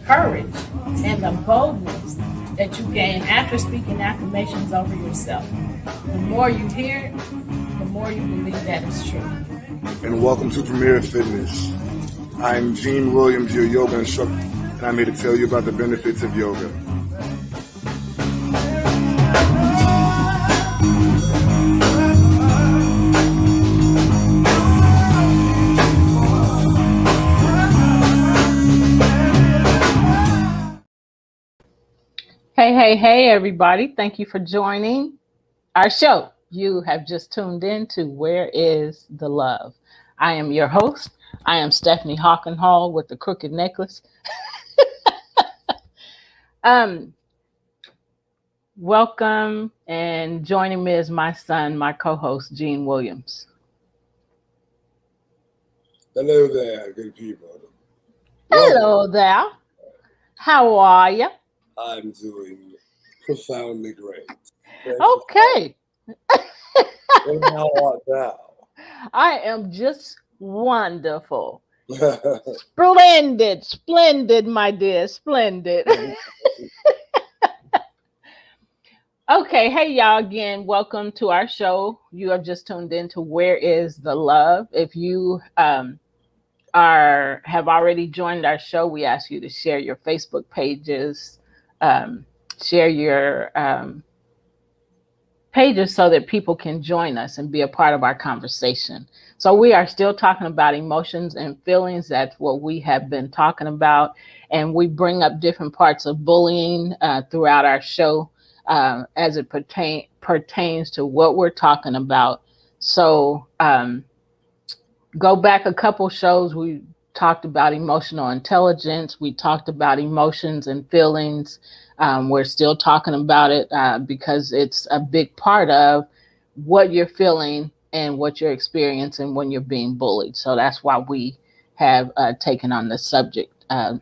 Courage and the boldness that you gain after speaking affirmations over yourself. The more you hear it, the more you believe that it's true. And welcome to Premier Fitness. I'm Gene Williams, your yoga instructor, and I'm here to tell you about the benefits of yoga. Hey, everybody. Thank you for joining our show. You have just tuned in to Where is the Love? I am your host. I am Stephne Hawkenhall with the Crooked Necklace. Welcome, and joining me is my son, my co-host, Gene Williams. Hello there, good people. Hello there. How are you? I'm doing profoundly great. Okay. And how art thou? I am just wonderful. Splendid, my dear, splendid. Okay, hey y'all again. Welcome to our show. You have just tuned in to Where is the Love? If you have already joined our show, we ask you to share your Facebook pages, share your pages so that people can join us and be a part of our conversation. So we are still talking about emotions and feelings. That's what we have been talking about. And we bring up different parts of bullying throughout our show as it pertains to what we're talking about. So go back a couple shows. We talked about emotional intelligence. We talked about emotions and feelings. We're still talking about it because it's a big part of what you're feeling and what you're experiencing when you're being bullied. So that's why we have taken on the subject to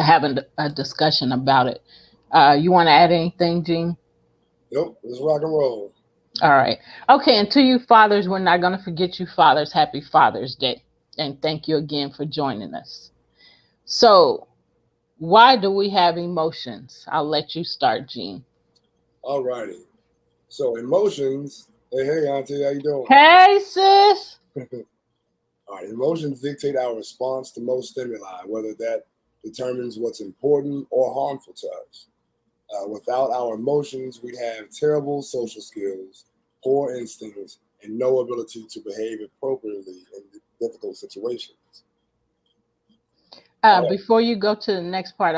have a discussion about it. You want to add anything, Gene? Nope, let's rock and roll. All right. Okay, and to you fathers, we're not going to forget you fathers. Happy Father's Day. And thank you again for joining us. So, why do we have emotions? I'll let you start, Gene. All righty. So emotions, hey auntie, how you doing? Hey sis. All right, emotions dictate our response to most stimuli, whether that determines what's important or harmful to us. Without our emotions, we'd have terrible social skills, poor instincts, and no ability to behave appropriately in difficult situations. Before you go to the next part,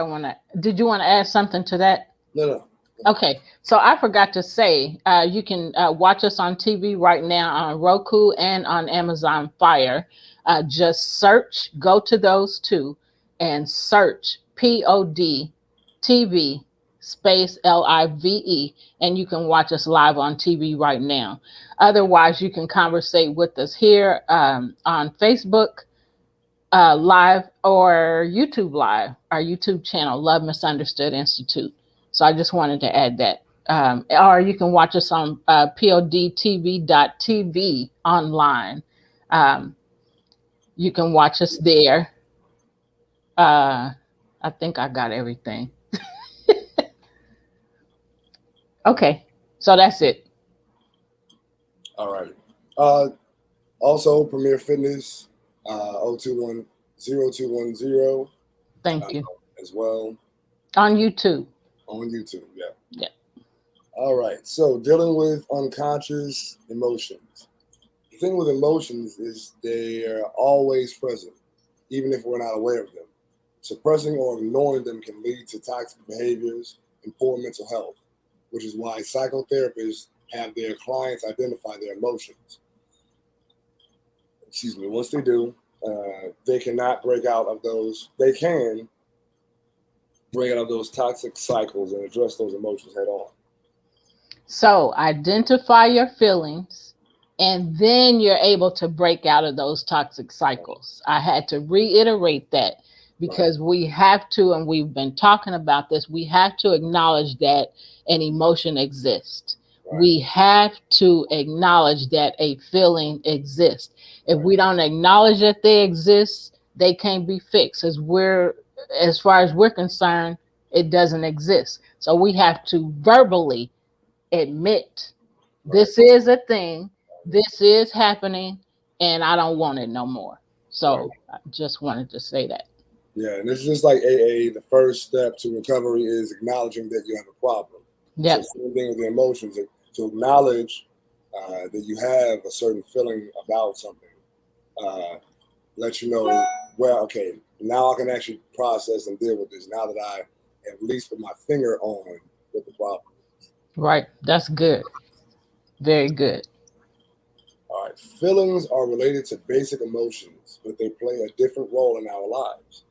did you want to add something to that? No. Okay, so I forgot to say, you can watch us on TV right now on Roku and on Amazon Fire. Just go to those two and search POD TV space LIVE, and you can watch us live on TV right now. Otherwise, you can conversate with us here on Facebook live or YouTube live, our YouTube channel, Love Misunderstood Institute. So I just wanted to add that. Or you can watch us on podtv.tv online. You can watch us there. I think I got everything. Okay, so that's it. All right. Also, Premier Fitness, 0210. Thank you. As well. On YouTube. On YouTube, yeah. Yeah. All right. So dealing with unconscious emotions. The thing with emotions is they are always present, even if we're not aware of them. Suppressing or ignoring them can lead to toxic behaviors and poor mental health, which is why psychotherapists have their clients identify their emotions. Once they do, they cannot break out of those. They can break out of those toxic cycles and address those emotions head on. So identify your feelings, and then you're able to break out of those toxic cycles. I had to reiterate that Right. because we have to, and we've been talking about this, we have to acknowledge that an emotion exists. Right. We have to acknowledge that a feeling exists. If Right. we don't acknowledge that they exist, they can't be fixed. As far as we're concerned, it doesn't exist. So we have to verbally admit Right. this is a thing, this is happening, and I don't want it no more. Right. So I just wanted to say that. Yeah, and it's just like AA. The first step to recovery is acknowledging that you have a problem. So Yep. same thing with the emotions. To acknowledge that you have a certain feeling about something, uh, let you know, well, okay, now I can actually process and deal with this. Now that I at least put my finger on what the problem. Right. That's good. Very good. All right, feelings are related to basic emotions, but they play a different role in our lives.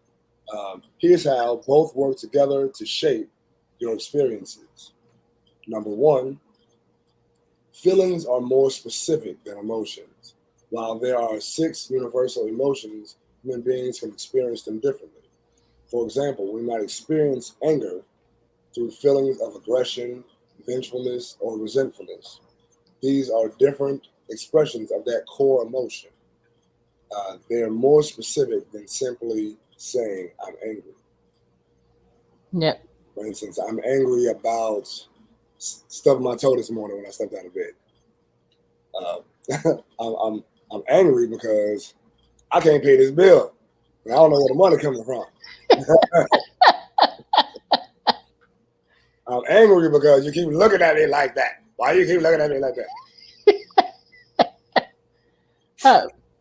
Here's how both work together to shape your experiences. Number one, feelings are more specific than emotions. While there are six universal emotions, human beings can experience them differently. For example, we might experience anger through feelings of aggression, vengefulness, or resentfulness. These are different expressions of that core emotion. They are more specific than simply saying, I'm angry. Yep. For instance, I'm angry about stubbing my toe this morning when I stepped out of bed. I'm angry because I can't pay this bill. And I don't know where the money coming from. I'm angry because you keep looking at me like that. Why you keep looking at me like that?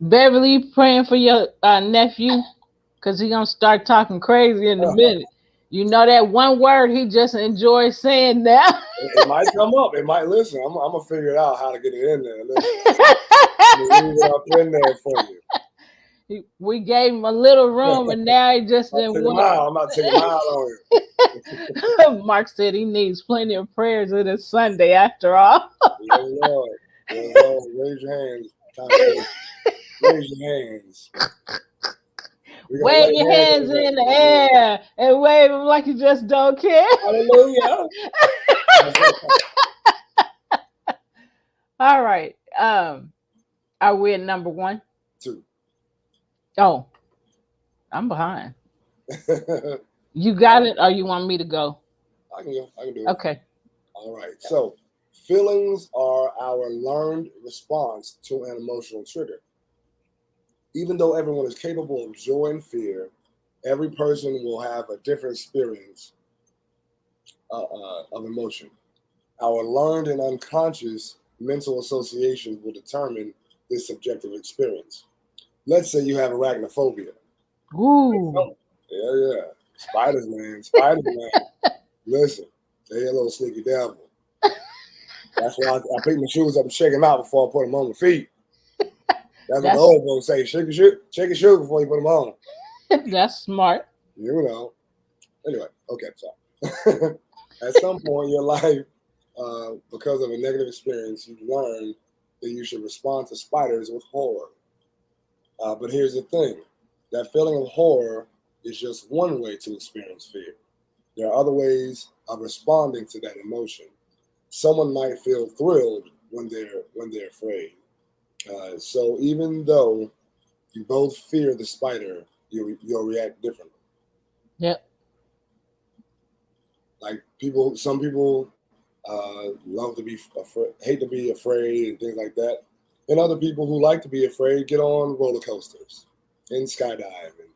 Beverly, you praying for your nephew? Because he going to start talking crazy in a minute. You know that one word he just enjoys saying now? It might come up. It might listen. I'm gonna figure it out how to get it in there. Listen, I'm gonna leave it up in there for you. We gave him a little room, and now he just I'll didn't take a want. mile. I'm about to take a mile on you. Mark said he needs plenty of prayers in a Sunday after all. Yeah, Lord. Yeah, Lord. Raise your hands. Congregation. Raise your hands. We gonna Wave lay your hands hands on in the you. air and wave them like you just don't care. Hallelujah. All right. Are we at number one? Two. Oh, I'm behind. I You got it, or you want me to go? can go. I can do it. Okay. All right. So, feelings are our learned response to an emotional trigger. Even though everyone is capable of joy and fear, every person will have a different experience of emotion. Our learned and unconscious mental associations will determine this subjective experience. Let's say you have arachnophobia. Ooh. Yeah, yeah. Spiders, man. Spiders, man. Listen, they a little sneaky devil. That's why I pick my shoes up and shake them out before I put them on my feet. That's what the That's old folks say. Shake your shoes before you put them on. that's smart. You know. Anyway, okay, sorry. At some point in your life, because of a negative experience, you learn that you should respond to spiders with horror. But here's the thing: that feeling of horror is just one way to experience fear. There are other ways of responding to that emotion. Someone might feel thrilled when they're afraid. So even though you both fear the spider, you'll react differently. Yep. Like some people love to be hate to be afraid and things like that, and other people who like to be afraid get on roller coasters and skydive and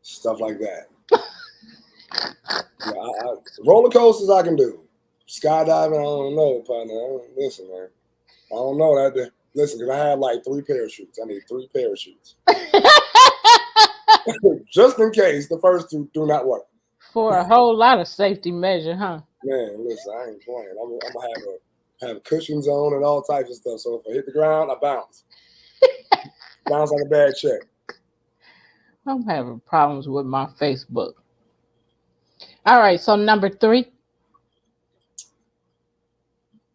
stuff like that. Yeah, roller coasters I can do. Skydiving, I don't know, partner. Listen, man, I don't know that. Listen, because I have like 3 parachutes. I need 3 parachutes just in case the first two do not work. For a whole lot of safety measure, huh? Man, listen, I ain't playing. I'm gonna have cushions on and all types of stuff. So if I hit the ground, I bounce. Bounce like a bad check. I'm having problems with my Facebook. All right, so number three.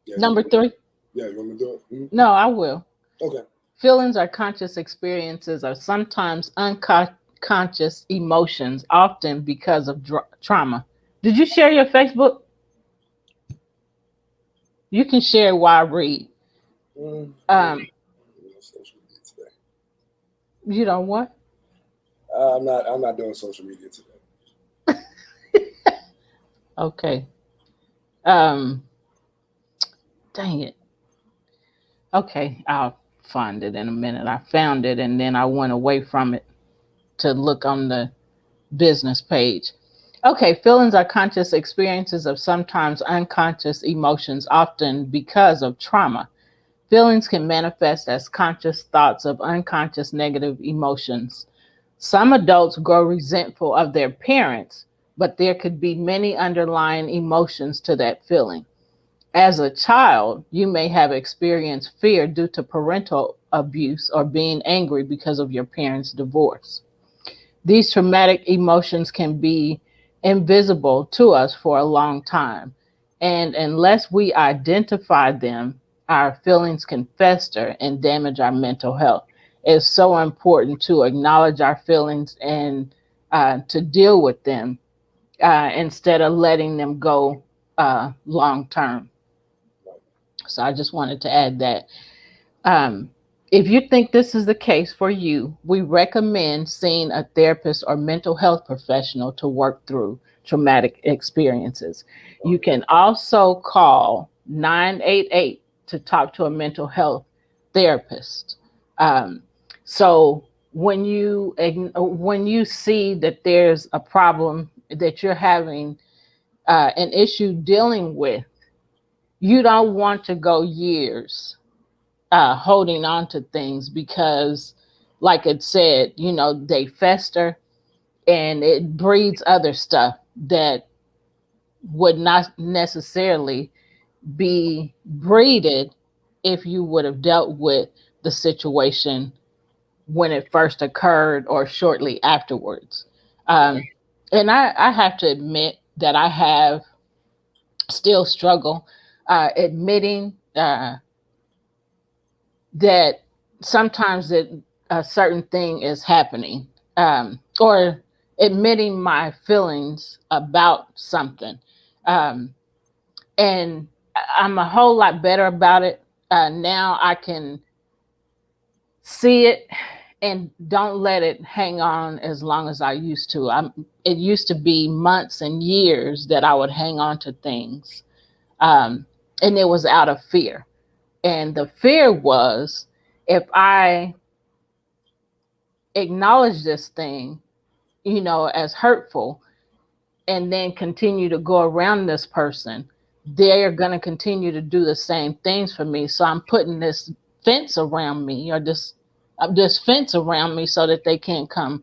Yeah, Number 3. yeah, you want me to do it? No, I will. Okay. Feelings are conscious experiences or sometimes unconscious emotions, often because of trauma. Did you share your Facebook? You can share while I read. Um, Social media today. you know what? I'm not doing social media today. Okay. Um, dang it. Okay, I'll find it in a minute. I found it and then I went away from it to look on the business page. Okay, feelings are conscious experiences of sometimes unconscious emotions, often because of trauma. Feelings can manifest as conscious thoughts of unconscious negative emotions. Some adults grow resentful of their parents, but there could be many underlying emotions to that feeling. As a child, you may have experienced fear due to parental abuse or being angry because of your parents' divorce. These traumatic emotions can be invisible to us for a long time. And unless we identify them, our feelings can fester and damage our mental health. It's so important to acknowledge our feelings and to deal with them instead of letting them go long term. So I just wanted to add that. Um, if you think this is the case for you, we recommend seeing a therapist or mental health professional to work through traumatic experiences. You can also call 988 to talk to a mental health therapist. Um, so when you see that there's a problem that you're having an issue dealing with, you don't want to go years holding on to things because, like it said, they fester and it breeds other stuff that would not necessarily be breeded if you would have dealt with the situation when it first occurred or shortly afterwards. Um, and I have to admit that I have still struggle admitting that sometimes that a certain thing is happening, or admitting my feelings about something. Um, and I'm a whole lot better about it. Now I can see it and don't let it hang on as long as I used to. It used to be months and years that I would hang on to things. And it was out of fear. And the fear was, if I acknowledge this thing, as hurtful, and then continue to go around this person, they're going to continue to do the same things for me. So I'm putting this fence around me, or this fence around me, so that they can't come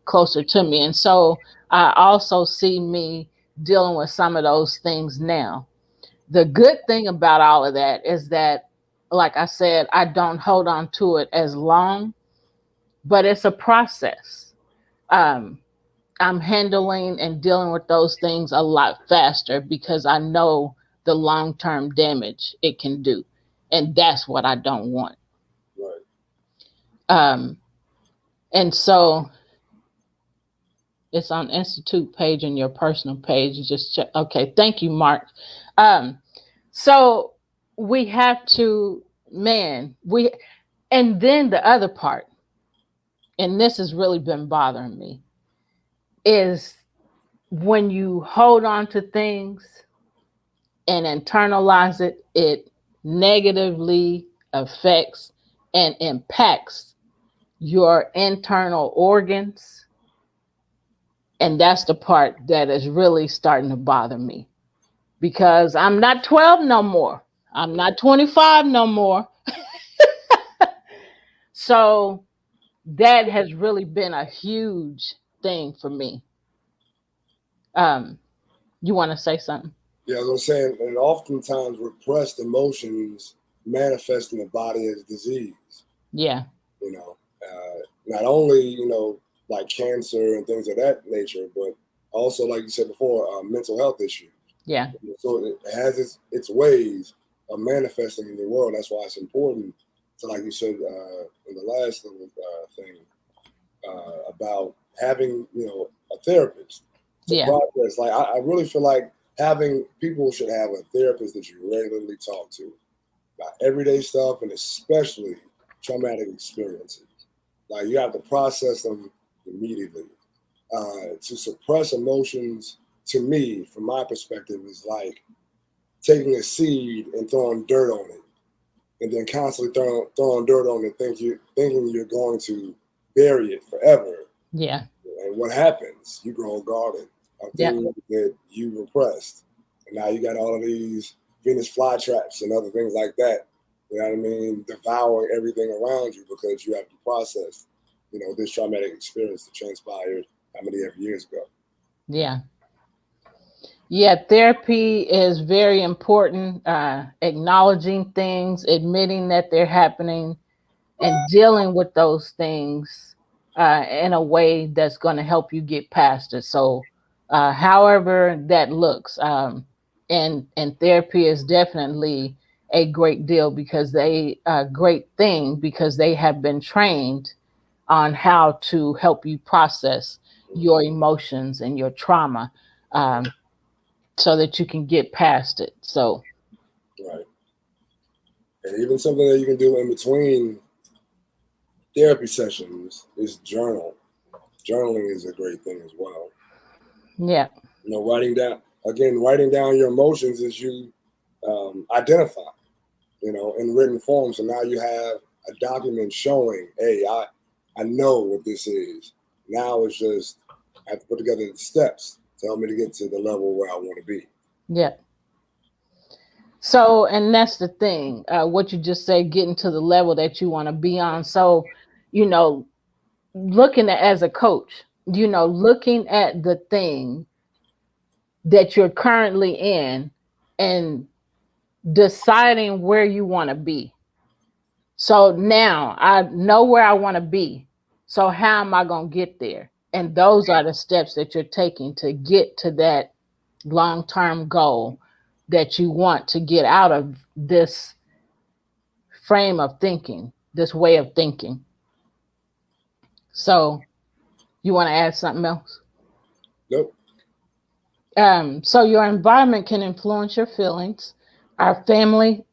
closer to me. And so I also see me dealing with some of those things now. The good thing about all of that is that, like I said, I don't hold on to it as long, but it's a process. Um, I'm handling and dealing with those things a lot faster because I know the long term damage it can do. And that's what I don't want. Right. Um, and so it's on Institute page and your personal page. You just check. Okay. Thank you, Mark. Um, so we have to, and then the other part, and this has really been bothering me, is when you hold on to things and internalize it, it negatively affects and impacts your internal organs. And that's the part that is really starting to bother me, because I'm not 12 no more. I'm not 25 no more. So that has really been a huge thing for me. Um, you want to say something? Yeah, as I was saying, and oftentimes repressed emotions manifest in the body as disease. Yeah. Not only like cancer and things of that nature, but also, like you said before, mental health issues. Yeah. So it has its ways manifesting in the world. That's why it's important to, like you said in the last little thing about having, a therapist to Yeah. process. Like I really feel like having people should have a therapist that you regularly talk to about everyday stuff and especially traumatic experiences. Like you have to process them immediately. To suppress emotions, to me, from my perspective, is like taking a seed and throwing dirt on it, and then constantly throwing dirt on it, thinking you're going to bury it forever. Yeah. And what happens? You grow a garden of Yeah. things that you repressed, and now you got all of these Venus flytraps and other things like that. You know what I mean? Devouring everything around you because you have to process, this traumatic experience that transpired how many ever years ago. Yeah. Yeah, therapy is very important. Acknowledging things, admitting that they're happening, and dealing with those things in a way that's going to help you get past it. So, however that looks, and therapy is definitely a great deal because great thing because they have been trained on how to help you process your emotions and your trauma. So that you can get past it. So, Right. And even something that you can do in between therapy sessions is journal. Journaling is a great thing as well. yeah, Writing down your emotions as you identify, in written form. So now you have a document showing, hey, I know what this is. Now it's just I have to put together the steps to help me to get to the level where I want to be. yeah. So, and that's the thing, what you just said, getting to the level that you want to be on. So, you know, looking at as a coach, looking at the thing that you're currently in and deciding where you want to be. So now I know where I want to be. So how am I going to get there? And those are the steps that you're taking to get to that long-term goal that you want to get out of this frame of thinking, this way of thinking. So you want to add something else? Nope. So your environment can influence your feelings. Our family,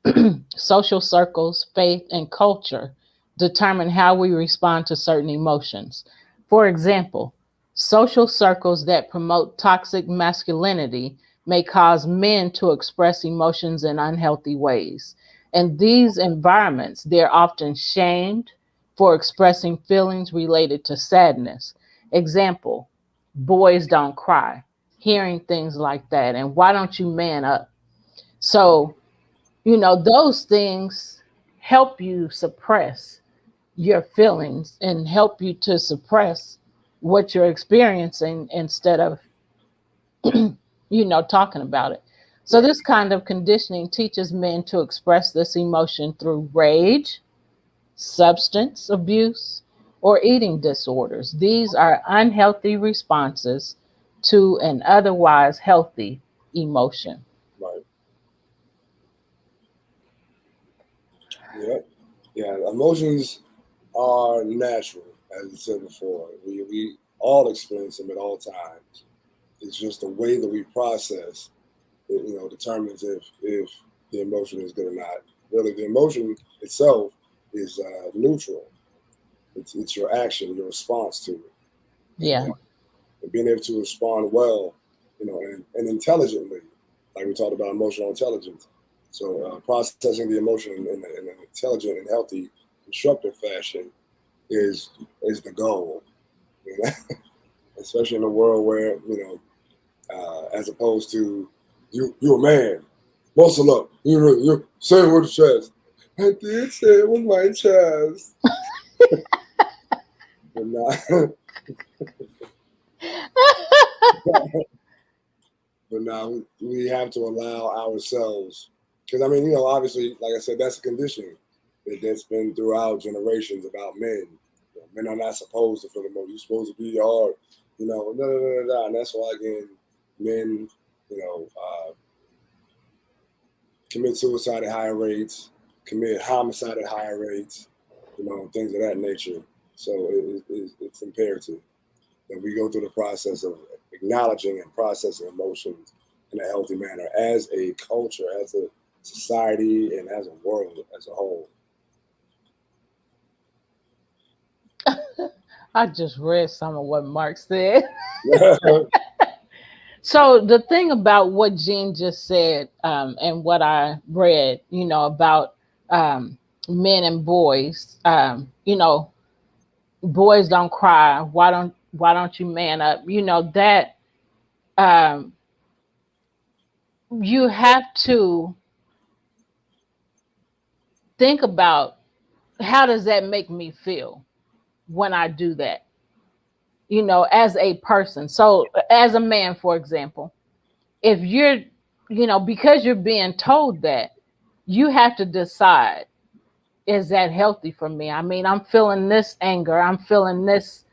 social circles, faith, and culture determine how we respond to certain emotions. For example, social circles that promote toxic masculinity may cause men to express emotions in unhealthy ways. In these environments, they're often shamed for expressing feelings related to sadness. Example, boys don't cry, hearing things like that. And why don't you man up? So, those things help you suppress your feelings and help you to suppress what you're experiencing instead of, talking about it. So, Right. this kind of conditioning teaches men to express this emotion through rage, substance abuse, or eating disorders. These are unhealthy responses to an otherwise healthy emotion. Right. Yeah. Yeah. Emotions are natural, as I said before. We all experience them at all times. It's just the way that we process it, determines if the emotion is good or not. Really, the emotion itself is neutral. It's your action, your response to it, Yeah, and being able to respond well, and intelligently, like we talked about emotional intelligence. So processing the emotion in an intelligent and healthy, constructive fashion is the goal. You know? Especially in a world where as opposed to you a man, muscle up, you say it with your chest. I did say it with my chest, but now, but now we have to allow ourselves, because I mean, obviously, like I said, that's a conditioning that's been throughout generations about men. Men are not supposed to feel emotion. You're supposed to be hard, da da da da. And that's why again, men, you know, uh, commit suicide at higher rates, commit homicide at higher rates, things of that nature. So it's imperative that we go through the process of acknowledging and processing emotions in a healthy manner as a culture, as a society, and as a world as a whole. I just read some of what Mark said. So the thing about what Jean just said, and what I read, about men and boys, boys don't cry. Why don't you man up? That um, you have to think about, how does that make me feel when I do that? As a person. So as a man, for example, if you're, because you're being told that, you have to decide, is that healthy for me? I mean, I'm feeling this anger, I'm feeling this,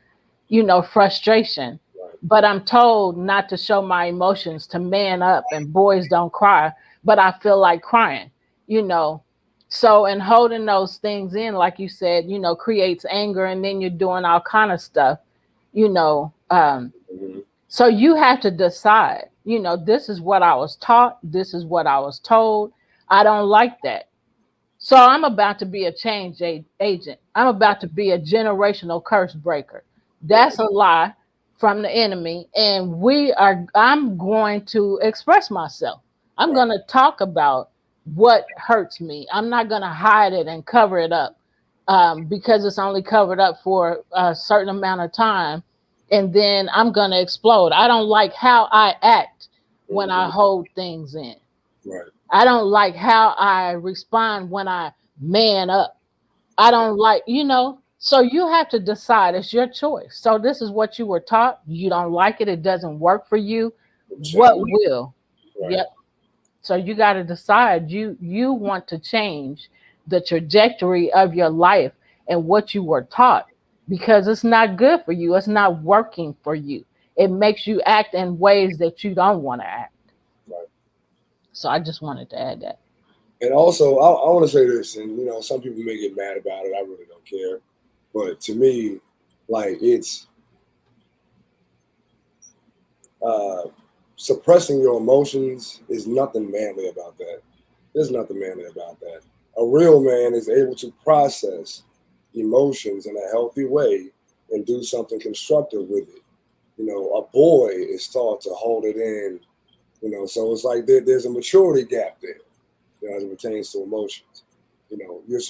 frustration, Right. but I'm told not to show my emotions, to man up, and boys don't cry, but I feel like crying, you know. So, and holding those things in, like you said, creates anger, and then you're doing all kind of stuff, you know. Mhm. So you have to decide, this is what I was taught, this is what I was told. I don't like that. So I'm about to be a change agent. I'm about to be a generational curse breaker. Right. That's a lie from the enemy. And I'm going to express myself. I'm Right. going to talk about what hurts me. I'm not going to hide it and cover it up, because it's only covered up for a certain amount of time. And then I'm going to explode. I don't like how I act when I Mhm. hold things in. Right. I don't like how I respond when I man up. I don't like, so you have to decide. It's your choice. So this is what you were taught. You don't like it. It doesn't work for you. What Change. will? Right. Yep. So you got to decide. You want to change the trajectory of your life and what you were taught, because it's not good for you. It's not working for you. It makes you act in ways that you don't want to act. Right. So I just wanted to add that. And also, I want to say this, and some people may get mad about it. I really don't care. But to me, like uh, suppressing your emotions is nothing manly about that. There's nothing manly about that. A real man is able to process emotions in a healthy way and do something constructive with it. A boy is taught to hold it in. So it's like there's a maturity gap there, as it pertains to emotions. You're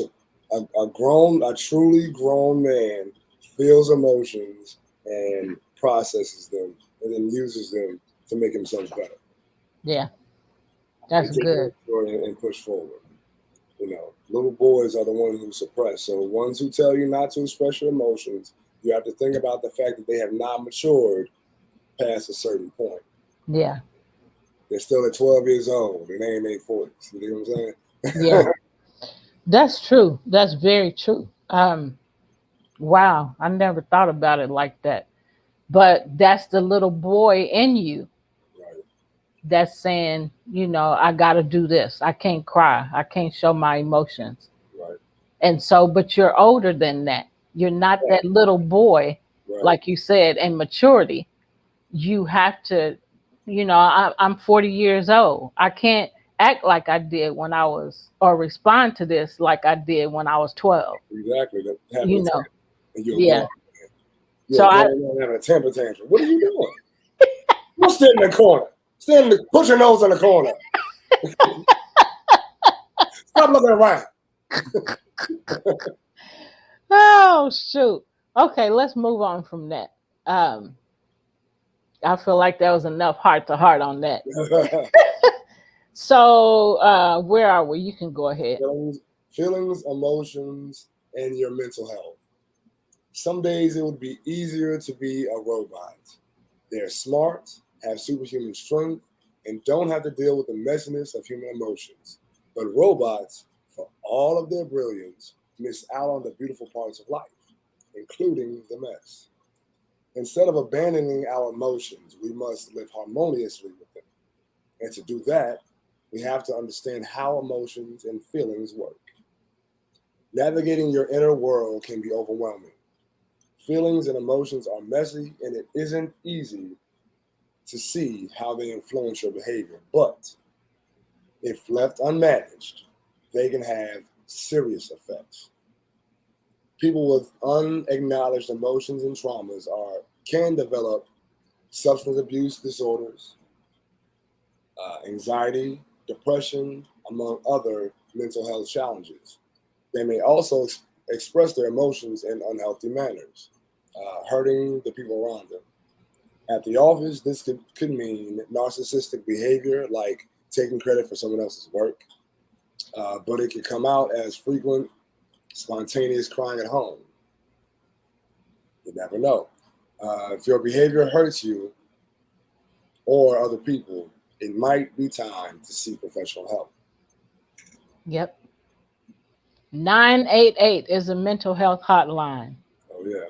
a truly grown man feels emotions and processes them and then uses them to make himself better Yeah, that's and take good. it forward and push forward. Little boys are the ones who suppress. So the ones who tell you not to express your emotions, you have to think about the fact that they have not matured past a certain point. Yeah, They're still at 12 years old and they ain't in their 40s. You know what I'm yeah, saying? that's true. That's very true. Wow, I never thought about it like that. But that's the little boy in you Right, that's saying, I got to do this. I can't cry. I can't show my emotions. right, And so, but you're older than that. You're not right, that little boy, right. like you said, in maturity. You have to, I'm 40 years old. I can't act like I did when I was, or respond to this like I did when I was 12, Exactly. That you happens. know. And you're a Yeah. grown man. You're So a I, grown man having a temper tantrum. What are you doing? You sit in the corner. Put your nose in the corner. Stop looking around. oh, shoot. Okay, let's move on from that. Um, I feel like there was enough heart to heart on that. So, where are we? You can go ahead. Feelings, emotions, and your mental health. Some days it would be easier to be a robot. They're smart, have superhuman strength, and don't have to deal with the messiness of human emotions. But robots, for all of their brilliance, miss out on the beautiful parts of life, including the mess. Instead of abandoning our emotions, we must live harmoniously with them. And to do that, We have to understand how emotions and feelings work. Navigating your inner world can be overwhelming. Feelings and emotions are messy, and it isn't easy to see how they influence your behavior. But if left unmanaged, they can have serious effects. People with unacknowledged emotions and traumas can develop substance abuse disorders, anxiety, depression, among other mental health challenges. They may also express their emotions in unhealthy manners, hurting the people around them. At the office, this could mean narcissistic behavior, like taking credit for someone else's work, but it can come out as frequent, spontaneous crying at home. You never know. If your behavior hurts you or other people, it might be time to seek professional help. Yep. 988 is a mental health hotline. Oh, yeah.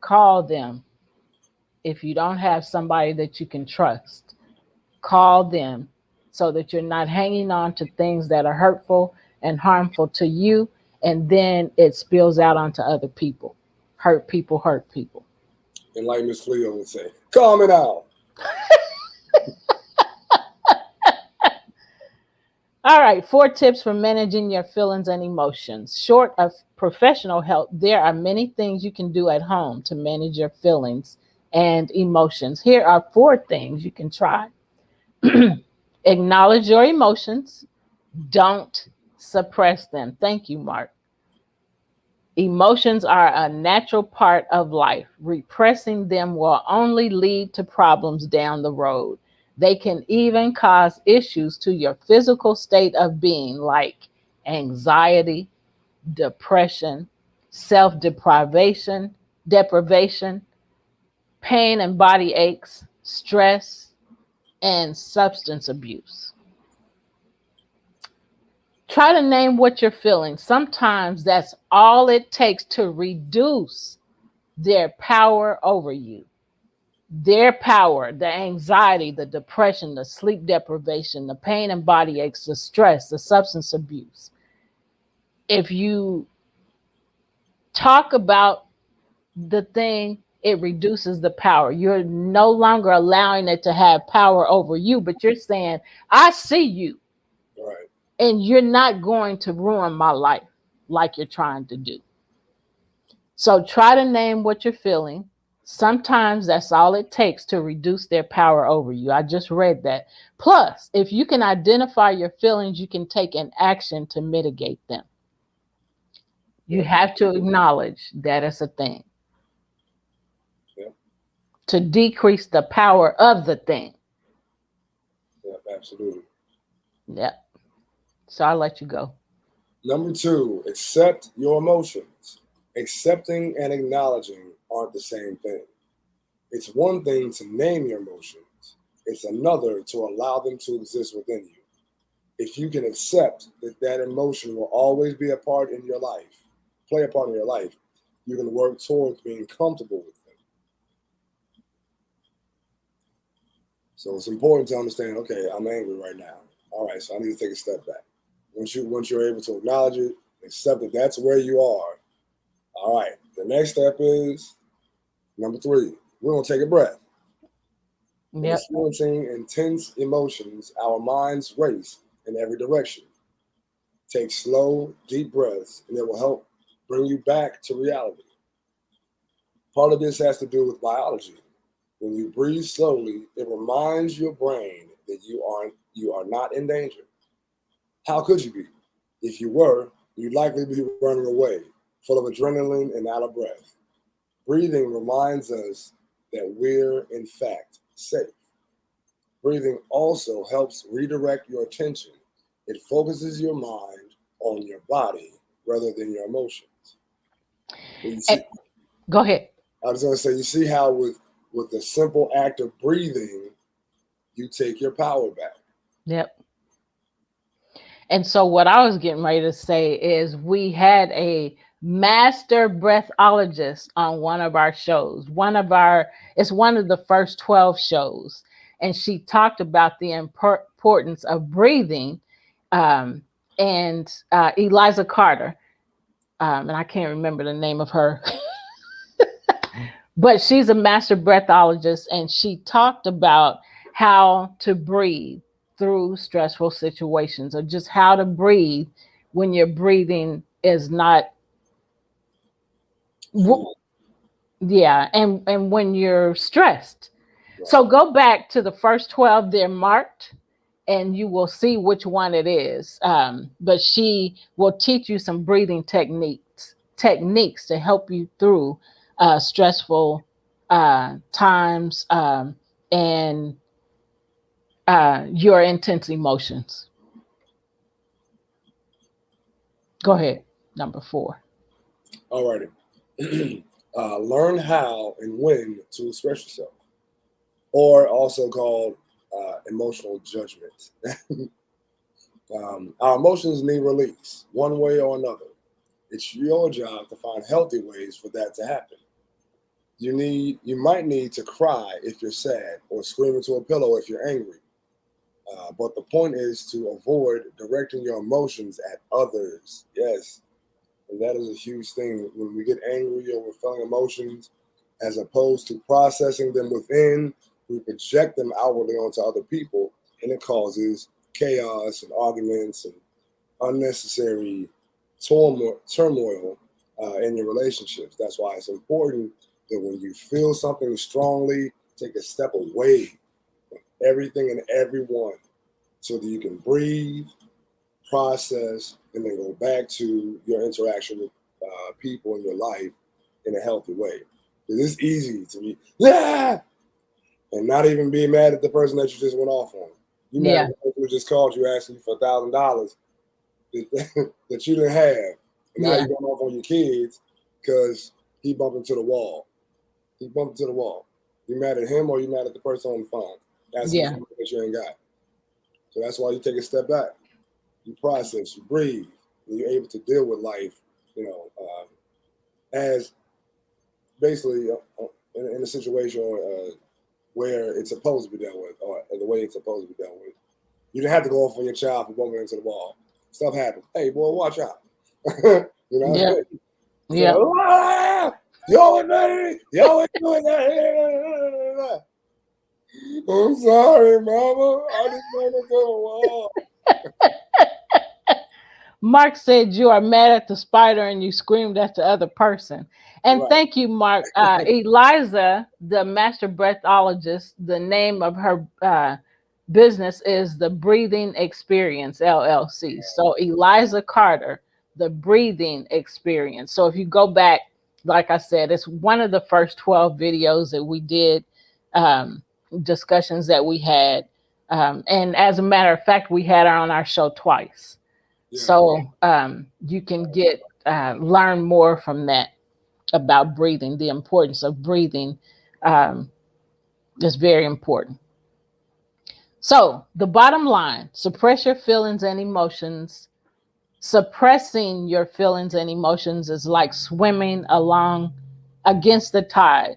Call them. If you don't have somebody that you can trust, call them so that you're not hanging on to things that are hurtful and harmful to you, and then it spills out onto other people. Hurt people hurt people. And like Miss Cleo would say, calm it out. All right, 4 tips for managing your feelings and emotions. Short of professional help, there are many things you can do at home to manage your feelings and emotions. Here are 4 things you can try. Acknowledge your emotions. Don't suppress them. Thank you, Mark. Emotions are a natural part of life. Repressing them will only lead to problems down the road. They can even cause issues to your physical state of being, like anxiety, depression, self-deprivation, deprivation, pain and body aches, stress, and substance abuse. Try to name what you're feeling. Sometimes that's all it takes to reduce their power over you. Their power, the anxiety, the depression, the sleep deprivation, the pain and body aches, the stress, the substance abuse. If you talk about the thing, it reduces the power. You're no longer allowing it to have power over you, but you're saying, I see you. Right. And you're not going to ruin my life like you're trying to do. So try to name what you're feeling. Sometimes that's all it takes to reduce their power over you. I just read that. Plus, if you can identify your feelings, you can take an action to mitigate them. You have to acknowledge that it's a thing. Yeah. To decrease the power of the thing. Yeah, absolutely. Yeah. So I'll let you go. Number 2, accept your emotions. Accepting and acknowledging aren't the same thing. It's one thing to name your emotions. It's another to allow them to exist within you. If you can accept that emotion will always be a part in your life, play a part in your life, you can work towards being comfortable with them. So it's important to understand, okay, I'm angry right now. All right, so I need to take a step back. Once you're able to acknowledge it, accept that that's where you are. All right, the next step is number 3. We're going to take a breath. Yep. Experiencing intense emotions, our minds race in every direction. Take slow, deep breaths, and it will help bring you back to reality. Part of this has to do with biology. When you breathe slowly, it reminds your brain that you are not in danger. How could you be? If you were, you'd likely be running away, full of adrenaline and out of breath. Breathing reminds us that we're, in fact, safe. Breathing also helps redirect your attention. It focuses your mind on your body rather than your emotions. Go ahead. I was going to say, you see how with the simple act of breathing, you take your power back. Yep. And so what I was getting ready to say is we had a master breathologist on one of our shows. It's one of the first 12 shows. and she talked about the importance of breathing. Um, and Eliza Carter, and I can't remember the name of her, but she's a master breathologist, and she talked about how to breathe through stressful situations, or just how to breathe when your breathing is not yeah, and when you're stressed. So go back to the first 12 they're marked, and you will see which one it is. But she will teach you some breathing techniques to help you through stressful times, and your intense emotions. Go ahead. Number 4. All righty. Learn how and when to express yourself, or also called emotional judgment. Our emotions need release, one way or another. It's your job to find healthy ways for that to happen. You might need to cry if you're sad, or scream into a pillow if you're angry. But the point is to avoid directing your emotions at others. Yes, and that is a huge thing. When we get angry or we're feeling emotions, as opposed to processing them within, we project them outwardly onto other people, and it causes chaos and arguments and unnecessary turmoil in your relationships. That's why it's important that when you feel something strongly, take a step away from everything and everyone so that you can breathe, process, and then go back to your interaction with people in your life in a healthy way. Because it's easy to be, yeah, and not even be mad at the person that you just went off on. You mad Yeah, at the person who just called you asking you for $1,000 that you didn't have. And now yeah, you're going off on your kids because he bumped into the wall. He bumped into the wall. You mad at him, or you mad at the person on the phone asking yeah, for something that you ain't got. So that's why you take a step back. You process, you breathe, and you're able to deal with life, as basically in a situation where it's supposed to be dealt with, or the way it's supposed to be dealt with. You didn't have to go off on your child for bumping into the wall. Stuff happens. Hey, boy, watch out. you know? yeah, yeah. So, you always mad. You always doing that. I'm sorry, mama. I just want to go to the wall. Mark said you are mad at the spider and you screamed at the other person. And Right. thank you, Mark. Eliza, the master breathologist, the name of her business is the Breathing Experience LLC. So Eliza Carter, the Breathing Experience. So if you go back, like I said, it's one of the first 12 videos that we did, discussions that we had. And as a matter of fact, we had her on our show twice. Yeah. So you can get learn more from that about breathing. The importance of breathing um, is very important. So the bottom line: suppress your feelings and emotions. Suppressing your feelings and emotions is like swimming along against the tide.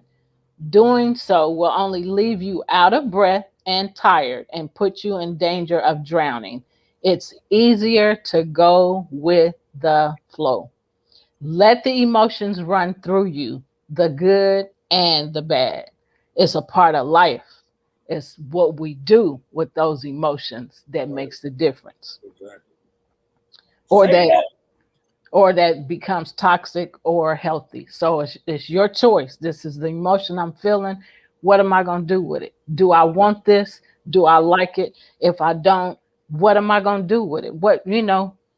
Doing so will only leave you out of breath and tired and put you in danger of drowning. It's easier to go with the flow. Let the emotions run through you, the good and the bad. It's a part of life. It's what we do with those emotions that Right. makes the difference. Exactly. Or Say that that. or that becomes toxic or healthy. So it's your choice. This is the emotion I'm feeling. What am I going to do with it? Do I want this? Do I like it? If I don't, what am I going to do with it?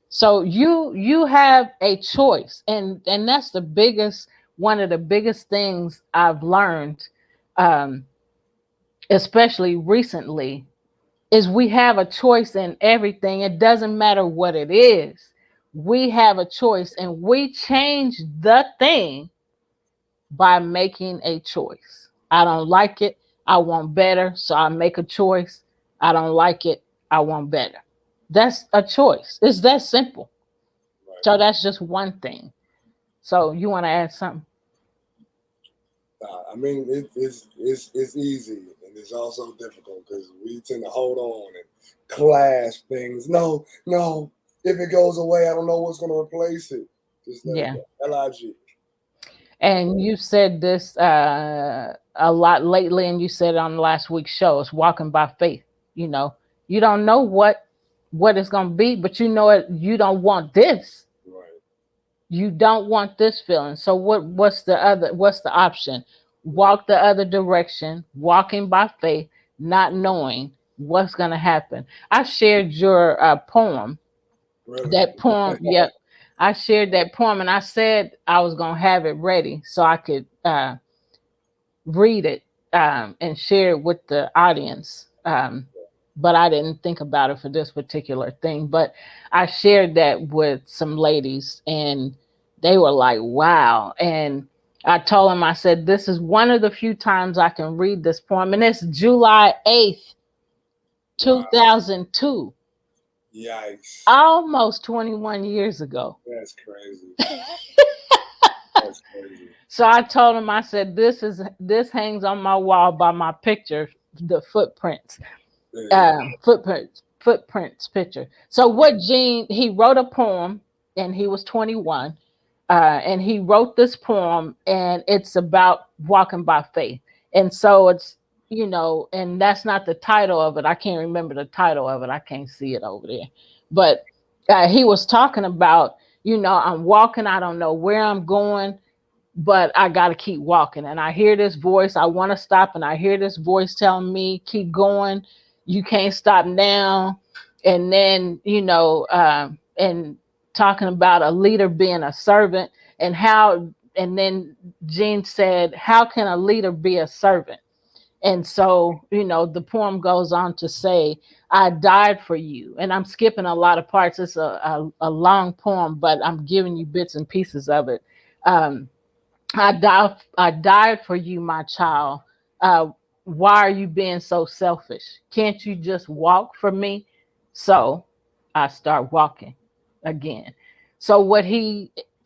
So you have a choice, and that's the biggest one of the biggest things I've learned, um, especially recently, is we have a choice in everything. It doesn't matter what it is. We have a choice, and we change the thing by making a choice. I don't like it. I want better. So I make a choice. I don't like it. I want better. That's a choice. It's that simple. Right. So that's just one thing. So you want to add something? I mean, it's easy, And it's also difficult because we tend to hold on and clasp things. No, no. If it goes away, I don't know what's going to replace it. Just let it Yeah. go. L-I-G. And you said this a lot lately, and you said on last week's show, it's walking by faith. You know, you don't know what it's going to be, but you know it. You don't want this. Right. You don't want this feeling. So what's the option? Walk the other direction, walking by faith, not knowing what's going to happen. I shared your poem. Really? That poem, yep. I shared that poem, and I said I was going to have it ready so I could read it and share it with the audience. But I didn't think about it for this particular thing. But I shared that with some ladies, and they were like, wow. And I told them, I said, this is one of the few times I can read this poem. And it's July 8th, Wow. 2002. Yikes. Almost 21 years ago. That's crazy. That's crazy. So I told him, I said, this hangs on my wall by my picture, the footprints. Footprints picture. So what Gene, he wrote a poem and he was 21, and he wrote this poem, and it's about walking by faith. And so it's, you know, and that's not the title of it. I can't remember the title of it. I can't see it over there. But he was talking about, you know, I'm walking, I don't know where I'm going, but I got to keep walking. And I hear this voice, I want to stop, and I hear this voice telling me, keep going. You can't stop now. And then, you know, and talking about a leader being a servant, and how, and then Gene said, how can a leader be a servant? And so, you know, the poem goes on to say, I died for you. And I'm skipping a lot of parts. It's a long poem, but I'm giving you bits and pieces of it. I died for you, my child. Why are you being so selfish? Can't you just walk for me? So I start walking again. So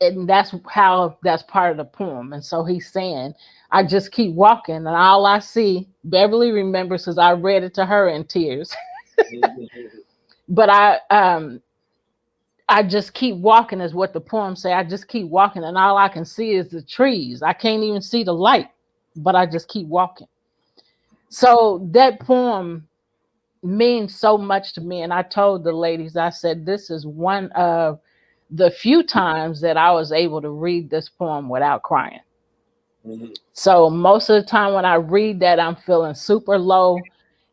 and that's part of the poem. And so he's saying, I just keep walking, and all I see, Beverly remembers because I read it to her in tears. But I just keep walking is what the poem say. I just keep walking, and all I can see is the trees. I can't even see the light, but I just keep walking. So that poem means so much to me. And I told the ladies, I said, this is one of the few times that I was able to read this poem without crying. Mm-hmm. So most of the time when I read that, I'm feeling super low.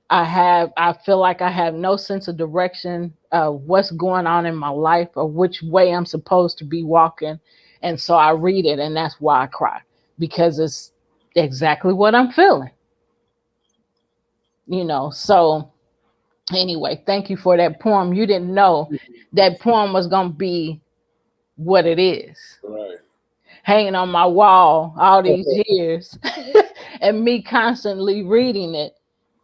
I feel like I have no sense of direction, what's going on in my life or which way I'm supposed to be walking. And so I read it, and that's why I cry, because it's exactly what I'm feeling. You know, so anyway, thank you for that poem. You didn't know that poem was going to be what it is. Right. Hanging on my wall all these years and me constantly reading it.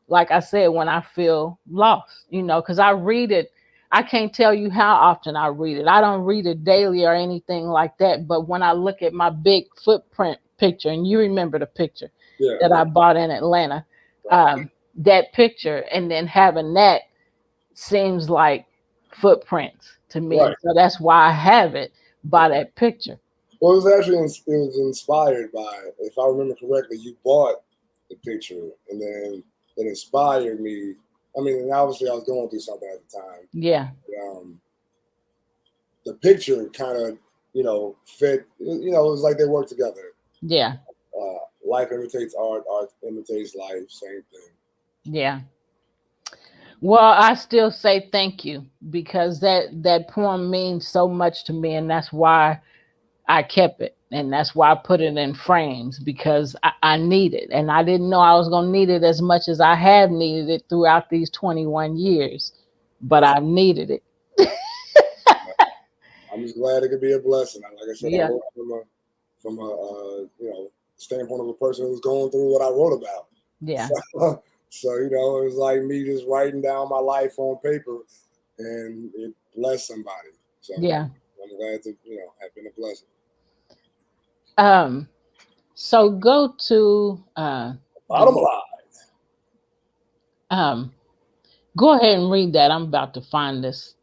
Like I said, when I feel lost, you know, because I read it, I can't tell you how often I read it. I don't read it daily or anything like that. But when I look at my big footprint picture, and you remember the picture that I bought in Atlanta, that picture, and then having that seems like footprints to me. Right. So that's why I have it by that picture. Well, it was inspired by, if I remember correctly, you bought the picture, and then it inspired me. I mean, and obviously I was going through something at the time. Yeah. The picture kind of, you know, fit, you know, it was like they worked together. Yeah. Life imitates art, art imitates life, same thing. Yeah. Well, I still say thank you, because that poem means so much to me, and that's why I kept it, and that's why I put it in frames, because I need it, and I didn't know I was going to need it as much as I have needed it throughout these 21 years, but I've needed it. I'm just glad it could be a blessing. Like I said, I wrote from a you know, standpoint of a person who's going through what I wrote about. Yeah. So, you know, it was like me just writing down my life on paper, and it blessed somebody. So yeah, I'm glad to, you know, have been a blessing. So go to bottom line. Um, Go ahead and read that. I'm about to find this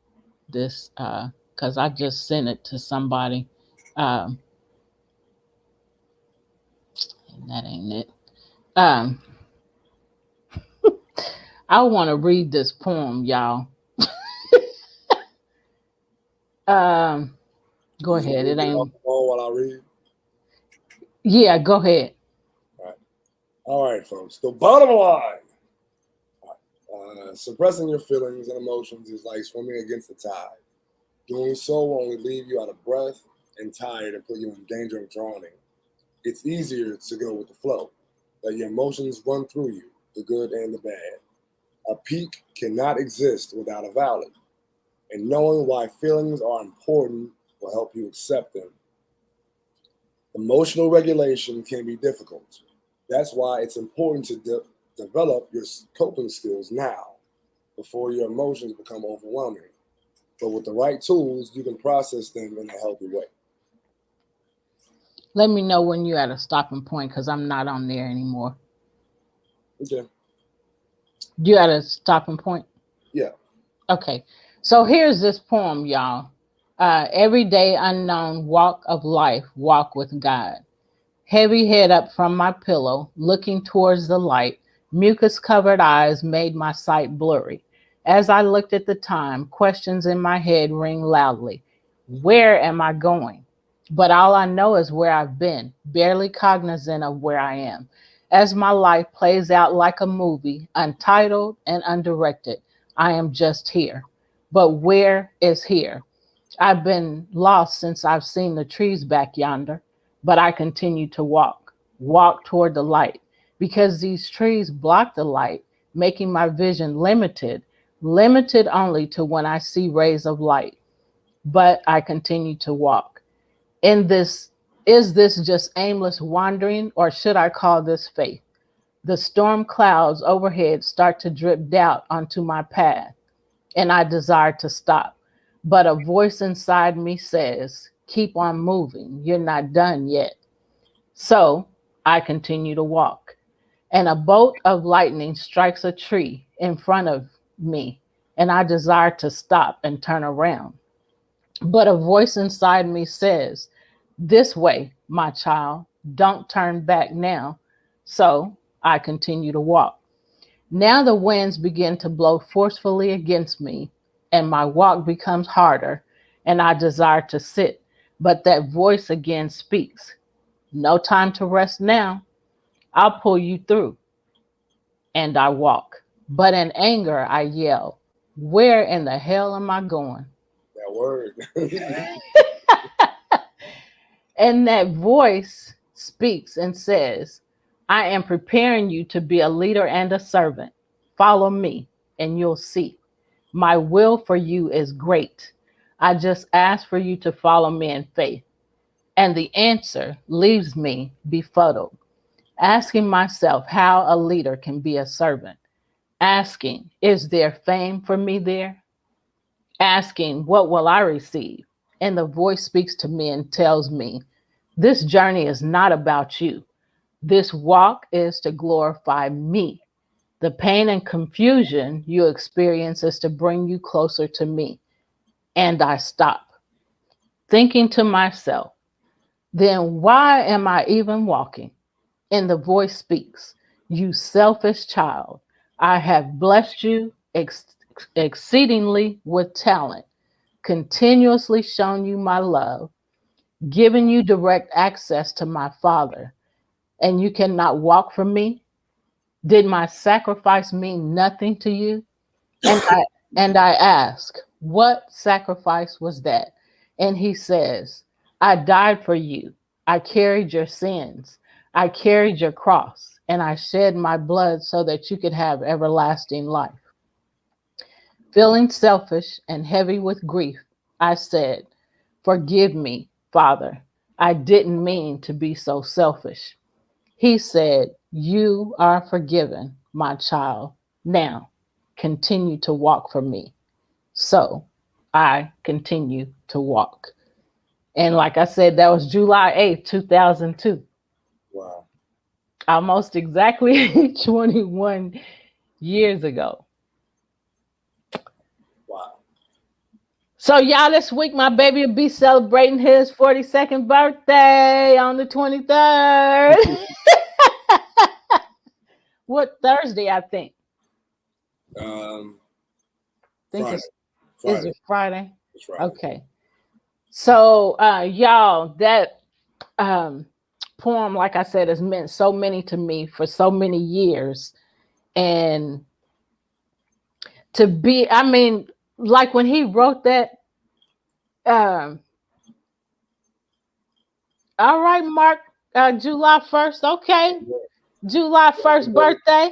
because I just sent it to somebody. Um, and that ain't it. Um, I want to read this poem, y'all. Um, Go You just ahead. want me It to get off ain't. the phone while I read? Yeah, go ahead. All right. All right, folks. The bottom line. Suppressing your feelings and emotions is like swimming against the tide. Doing so will only leave you out of breath and tired and put you in danger of drowning. It's easier to go with the flow. Let your emotions run through you, the good and the bad. A peak cannot exist without a valley, and knowing why feelings are important will help you accept them. Emotional regulation can be difficult. That's why it's important to develop your coping skills now before your emotions become overwhelming. But with the right tools, you can process them in a healthy way. Let me know when you're at a stopping point because I'm not on there anymore. Okay. You at a stopping point? Yeah. Okay. So here's this poem, y'all. Everyday unknown walk of life, walk with God. Heavy head up from my pillow, looking towards the light, mucus covered eyes made my sight blurry. As I looked at the time, questions in my head ring loudly. Where am I going? But all I know is where I've been, barely cognizant of where I am. As my life plays out like a movie, untitled and undirected, I am just here. But where is here? I've been lost since I've seen the trees back yonder, but I continue to walk toward the light, because these trees block the light, making my vision limited only to when I see rays of light. But I continue to walk. In this, is this just aimless wandering, or should I call this faith? The storm clouds overhead start to drip doubt onto my path, and I desire to stop. But a voice inside me says, keep on moving. You're not done yet. So I continue to walk. And a bolt of lightning strikes a tree in front of me, and I desire to stop and turn around. But a voice inside me says, this way, my child, don't turn back now. So I continue to walk. Now the winds begin to blow forcefully against me, and my walk becomes harder, and I desire to sit. But that voice again speaks. No time to rest now. I'll pull you through. And I walk. But in anger, I yell, where in the hell am I going? That word. And that voice speaks and says, I am preparing you to be a leader and a servant. Follow me, and you'll see. My will for you is great. I just ask for you to follow me in faith. And the answer leaves me befuddled, asking myself how a leader can be a servant. Asking, is there fame for me there? Asking, what will I receive? And the voice speaks to me and tells me, this journey is not about you. This walk is to glorify me. The pain and confusion you experience is to bring you closer to me. And I stop, thinking to myself, then why am I even walking? And the voice speaks, you selfish child, I have blessed you exceedingly with talent, continuously shown you my love, given you direct access to my Father, and you cannot walk from me? Did my sacrifice mean nothing to you? And I ask, what sacrifice was that? And he says, I died for you. I carried your sins. I carried your cross, and I shed my blood so that you could have everlasting life. Feeling selfish and heavy with grief, I said, forgive me, Father. I didn't mean to be so selfish. He said, you are forgiven, my child. Now, continue to walk for me. So I continue to walk. And like I said, that was July 8th, 2002. Wow. Almost exactly 21 Years ago. Wow. So y'all, this week my baby will be celebrating his 42nd birthday on the 23rd. What Thursday, I think. Um, Think Friday. it's Is Friday. it Friday? It's Friday. Okay. So y'all, that poem, like I said, has meant so many to me for so many years. And to be, I mean, like when he wrote that, um, all right, Mark, July 1st. Okay. July 1st birthday.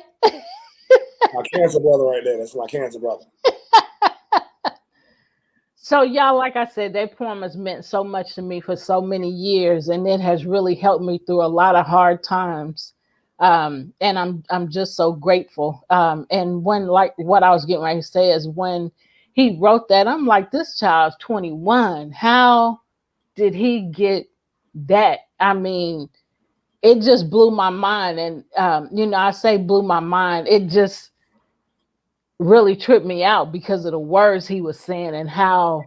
My cancer brother right there. That's my cancer brother. So, y'all, like I said, that poem has meant so much to me for so many years, and it has really helped me through a lot of hard times. And I'm just so grateful. And when, like what I was getting ready to say is when he wrote that, I'm like, this child's 21. How did he get that? I mean, it just blew my mind. And I say blew my mind. It just really tripped me out because of the words he was saying and how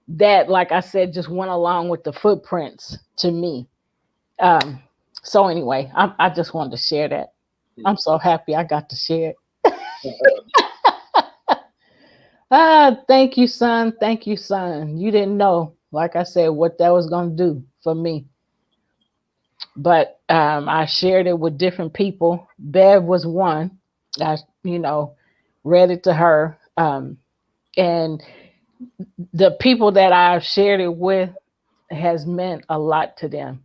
that, like I said, just went along with the footprints to me. Um, so anyway, I just wanted to share that. I'm so happy I got to share it. Thank you, son. Thank you, son. You didn't know, like I said, what that was going to do for me. But I shared it with different people. Bev was one. I, read it to her. And the people that I've shared it with has meant a lot to them.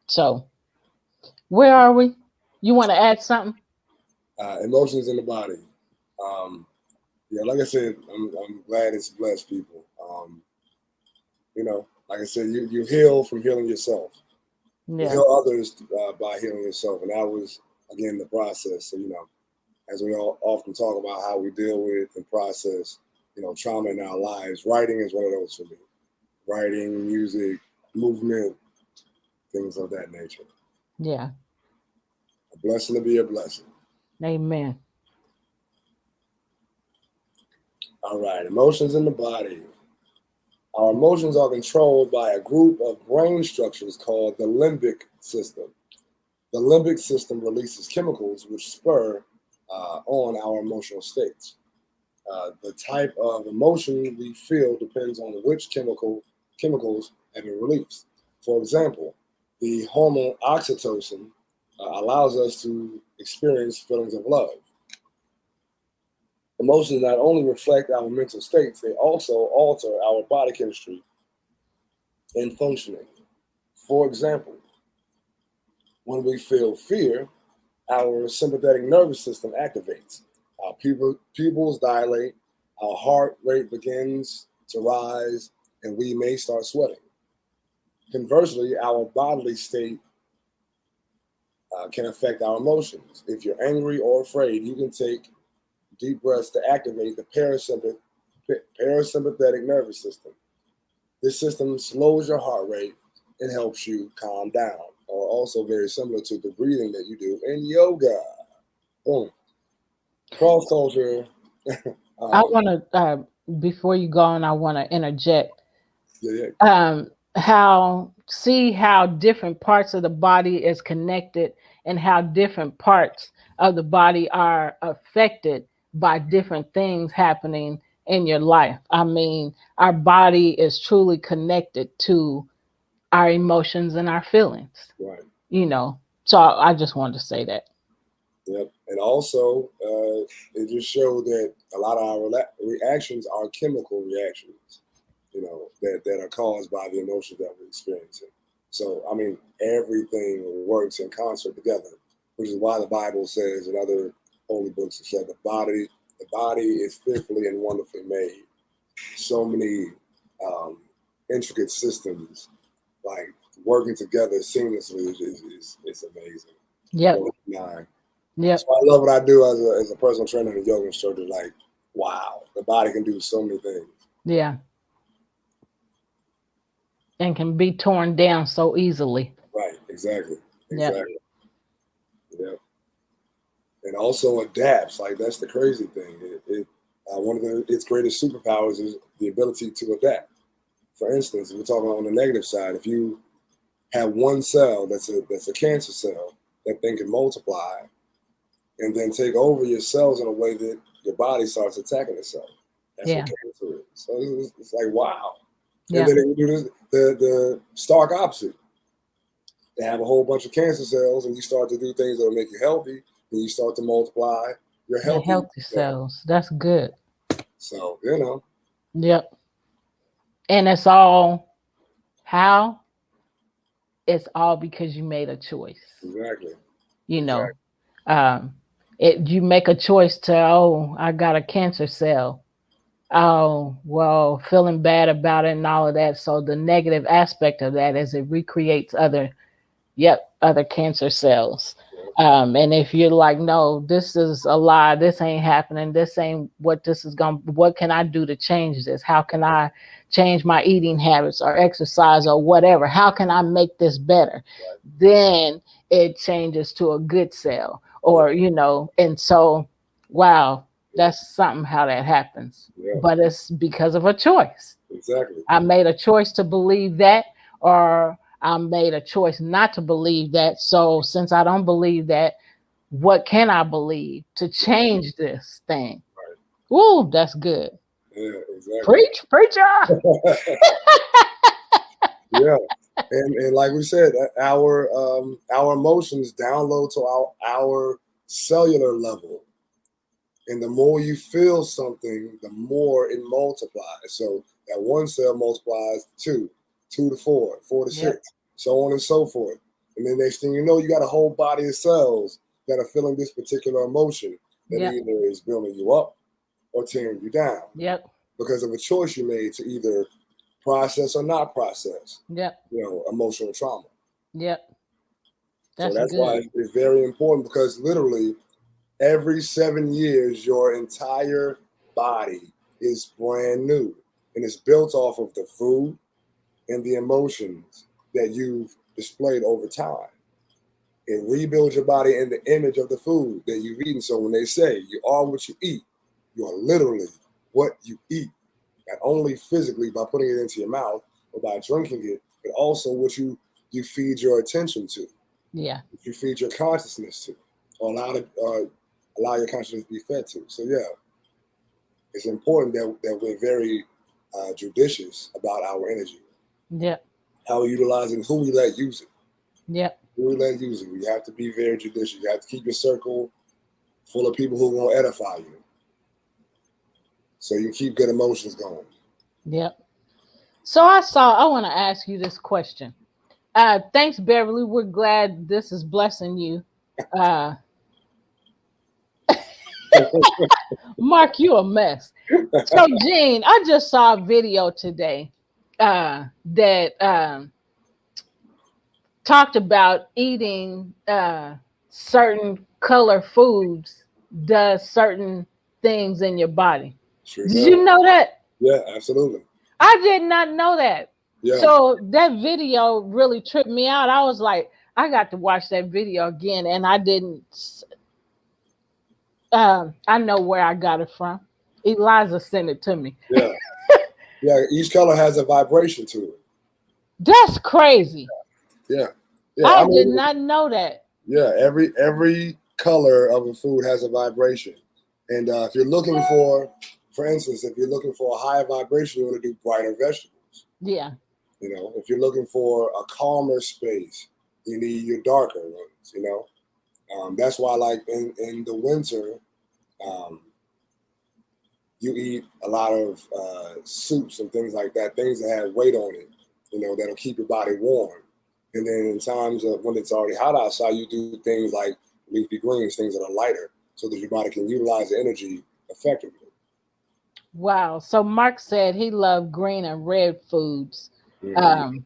So where are we? You want to add something? Emotions in the body. Yeah, like I said, I'm glad it's blessed people. Like I said, you heal from healing yourself. You Yeah. heal others by healing yourself, and that was again the process. So as we all often talk about how we deal with and process, trauma in our lives, writing is one of those for me. Writing, music, movement, things of that nature. Yeah. A blessing to be a blessing. Amen. All right, emotions in the body. Our emotions are controlled by a group of brain structures called the limbic system. The limbic system releases chemicals which spur on our emotional states. The type of emotion we feel depends on which chemicals have been released. For example, the hormone oxytocin allows us to experience feelings of love. Emotions not only reflect our mental states, they also alter our body chemistry and functioning. For example, when we feel fear, our sympathetic nervous system activates. Our pupils dilate, our heart rate begins to rise, and we may start sweating. Conversely, our bodily state can affect our emotions. If you're angry or afraid, you can take deep breaths to activate the parasympathetic nervous system. This system slows your heart rate and helps you calm down, or also very similar to the breathing that you do in yoga. Boom. Cross culture. I um, want to, before you go on, I want to interject. yeah, How different parts of the body is connected and how different parts of the body are affected by different things happening in your life. I mean, our body is truly connected to our emotions and our feelings, right. you know. So I just wanted to say that. Yep. And also, it just showed that a lot of our reactions are chemical reactions, that are caused by the emotions that we're experiencing. So, I mean, everything works in concert together, which is why the Bible says in other holy books, it said the body is fearfully and wonderfully made. So many um, intricate systems, like working together seamlessly, is amazing. Yep. Blows my mind. Yep. So I love what I do as a personal trainer and a yoga instructor. Like, wow, the body can do so many things. Yeah. And can be torn down so easily. Right, exactly, Yep. exactly. Yeah. and also adapts. Like that's the crazy thing. One of its greatest superpowers is the ability to adapt. For instance, if we're talking on the negative side, if you have one cell that's a cancer cell, that thing can multiply and then take over your cells in a way that your body starts attacking itself. That's what cancer is. So it's like, wow. And then you do this, the stark opposite. They have a whole bunch of cancer cells, and you start to do things that will make you healthy, and you start to multiply your healthy cells. That's good. So, Yep. And it's all how? It's all because you made a choice. Exactly. You make a choice to, I got a cancer cell. Oh, well, feeling bad about it and all of that. So the negative aspect of that is it recreates other cancer cells. And if you're like, no, this is a lie, this ain't happening, this ain't what this is what can I do to change this? How can I change my eating habits or exercise or whatever? How can I make this better? Then it changes to a good cell or, and so, wow, that's something how that happens. But it's because of a choice. Exactly. I made a choice to believe that, or I made a choice not to believe that. So since I don't believe that, what can I believe to change this thing? Right. Ooh, that's good. Yeah, exactly. Preach, preacher. Yeah. And like we said, our emotions download to our cellular level. And the more you feel something, the more it multiplies. So that one cell multiplies to 2 to 4, 4 to 6, so on and so forth. And then next thing you know, you got a whole body of cells that are feeling this particular emotion that either is building you up or tearing you down. Yep. Because of a choice you made to either process or not process. Yep. Emotional trauma. Yep. So that's why it's very important, because literally every 7 years, your entire body is brand new, and it's built off of the food and the emotions that you've displayed over time. It rebuilds your body in the image of the food that you've eaten. So when they say you are what you eat, you are literally what you eat. Not only physically by putting it into your mouth or by drinking it, but also what you feed your attention to. Yeah. What you feed your consciousness to, or allow your consciousness to be fed to. So it's important that we're very judicious about our energy. Yep. How we utilize it and who we let use it. Yep. Who we let use it. We have to be very judicious. You have to keep your circle full of people who are going to edify you, so you keep good emotions going. Yep. So I want to ask you this question. Thanks, Beverly. We're glad this is blessing you. Mark, you a mess. So, Gene, I just saw a video today that talked about eating certain color foods does certain things in your body. Sure Did you know that? Yeah, absolutely. I did not know that. Yeah. So that video really tripped me out. I was like, I got to watch that video again, and I didn't. I know where I got it from. Eliza sent it to me. Yeah. Yeah. Each color has a vibration to it. That's crazy. Yeah. I did not know that. Yeah. Every color of a food has a vibration. And if you're looking for instance, if you're looking for a higher vibration, you want to do brighter vegetables. Yeah. If you're looking for a calmer space, you need your darker ones, that's why, like in the winter, you eat a lot of soups and things like that, things that have weight on it, that'll keep your body warm. And then in times of when it's already hot outside, you do things like leafy greens, things that are lighter, so that your body can utilize the energy effectively. Wow. So Mark said he loved green and red foods. Mm-hmm.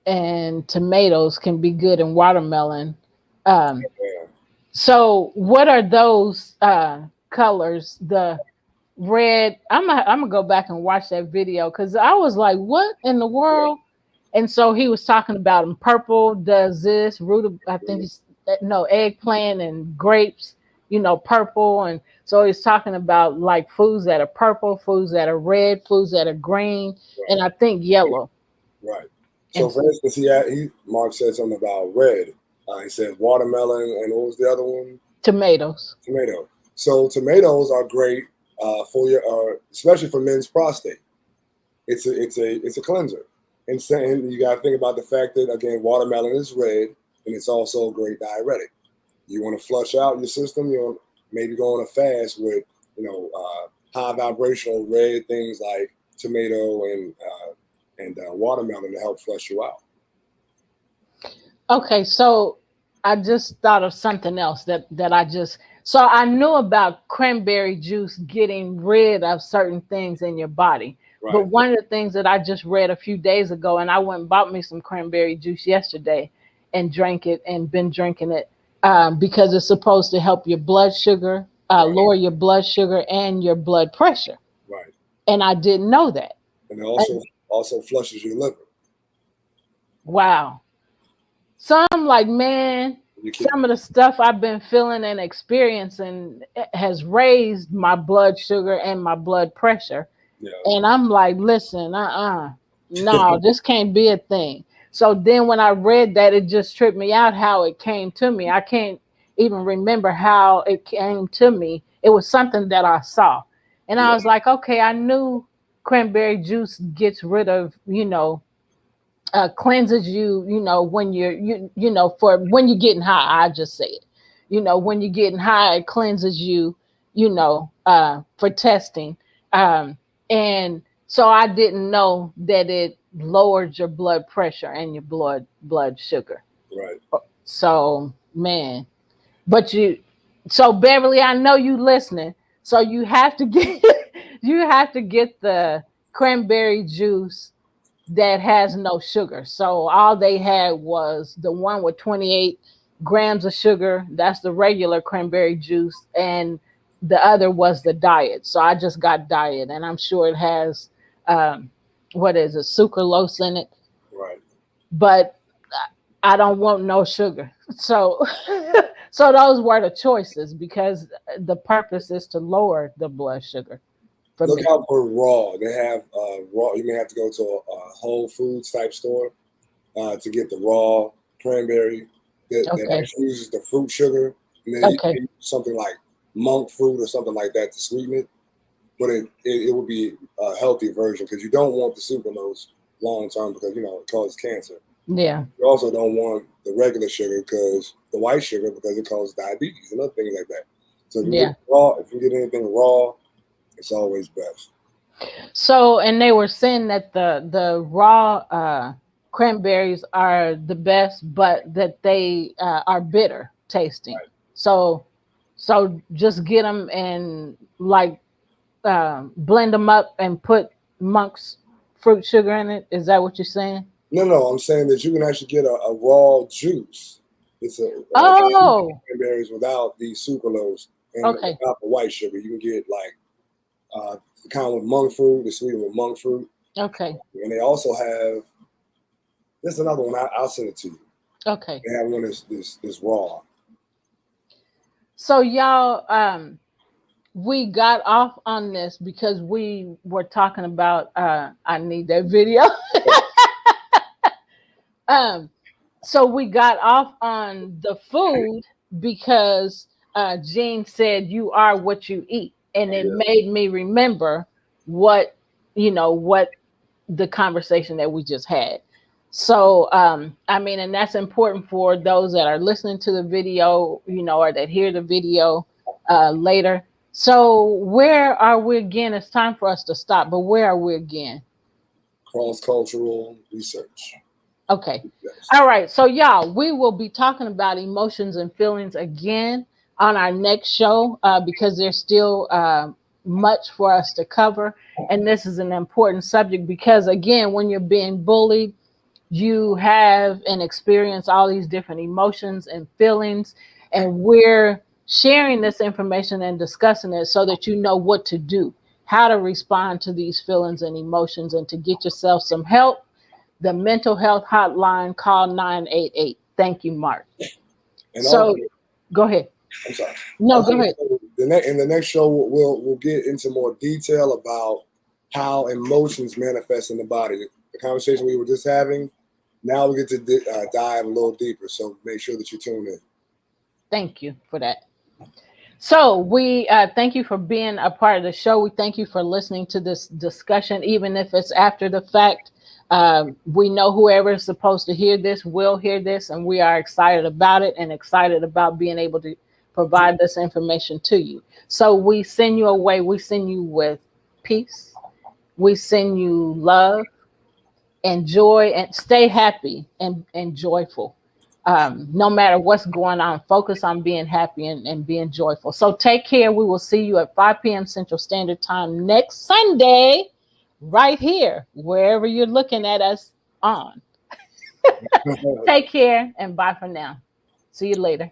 And tomatoes can be good, and watermelon. So what are those colors? The red. I'm gonna go back and watch that video, because I was like, what in the world? And so he was talking about them. Purple does this. I think it's no, eggplant and grapes, purple. And so he's talking about like foods that are purple, foods that are red, foods that are green, Right. and I think yellow. Right. So, for instance, Mark said something about red. He said watermelon, and what was the other one? Tomatoes. Tomato. So tomatoes are great for your, especially for men's prostate. It's a cleanser. And you got to think about the fact that, again, watermelon is red, and it's also a great diuretic. You want to flush out your system. You want maybe go on a fast with high vibrational red things like tomato and watermelon to help flush you out. Okay, so I just thought of something else that so I knew about cranberry juice getting rid of certain things in your body. Right. But one of the things that I just read a few days ago, and I went and bought me some cranberry juice yesterday and drank it and been drinking it because it's supposed to help your blood sugar, lower your blood sugar and your blood pressure. Right. And I didn't know that. And it also flushes your liver. Wow. So I'm like, man, some of the stuff I've been feeling and experiencing has raised my blood sugar and my blood pressure. Yeah. And I'm like, listen, no, this can't be a thing. So then when I read that, it just tripped me out how it came to me. I can't even remember how it came to me. It was something that I saw. And I was like, okay, I knew cranberry juice gets rid of, cleanses you, when you're, for when you're getting high, I just say it, when you're getting high, it cleanses you, for testing. And so I didn't know that it lowered your blood pressure and your blood sugar. Right. So, man, so Beverly, I know you listening. So you have to get, the cranberry juice that has no sugar. So all they had was the one with 28 grams of sugar. That's the regular cranberry juice. And the other was the diet. So I just got diet, and I'm sure it has, what is it, sucralose in it. Right. But I don't want no sugar. So, so those were the choices because the purpose is to lower the blood sugar. Look out for raw. They have raw. You may have to go to a Whole Foods type store to get the raw cranberry that actually uses the fruit sugar, and then you use something like monk fruit or something like that to sweeten it. But it would be a healthy version because you don't want the sucralose long term because it causes cancer. Yeah. You also don't want the regular sugar because the white sugar because it causes diabetes and other things like that. So if you get raw, if you get anything raw, it's always best. So, and they were saying that the raw cranberries are the best, but that they are bitter tasting. Right. So just get them and like blend them up and put monk's fruit sugar in it. Is that what you're saying? No, I'm saying that you can actually get a raw juice. It's cranberries without the sucralose and without the white sugar. You can get like the kind with monk fruit, the sweetened with monk fruit. Okay. And they also have, there's another one, I'll send it to you. Okay. They have one that's raw. So y'all, we got off on this because we were talking about, I need that video. So we got off on the food because Jean said you are what you eat. And it made me remember what the conversation that we just had. So, and that's important for those that are listening to the video, or that hear the video later. So where are we again? It's time for us to stop, but where are we again? Cross-cultural research. Okay. Yes. All right. So y'all, we will be talking about emotions and feelings again on our next show because there's still much for us to cover. And this is an important subject because, again, when you're being bullied, you have and experience all these different emotions and feelings. And we're sharing this information and discussing it so that you know what to do, how to respond to these feelings and emotions, and to get yourself some help. The mental health hotline, call 988. Thank you, Mark. And So also, go ahead. I'm sorry. No, Also, go ahead. in the next show, we'll get into more detail about how emotions manifest in the body. The conversation we were just having, now we get to dive a little deeper. So make sure that you tune in. Thank you for that. So we thank you for being a part of the show. We thank you for listening to this discussion, even if it's after the fact. We know whoever is supposed to hear this will hear this, and we are excited about it and excited about being able to provide this information to you. So we send you away. We send you with peace. We send you love and joy, and stay happy and joyful. No matter what's going on, focus on being happy and being joyful. So take care. We will see you at 5 p.m. Central Standard Time next Sunday, right here, wherever you're looking at us on. Take care and bye for now. See you later.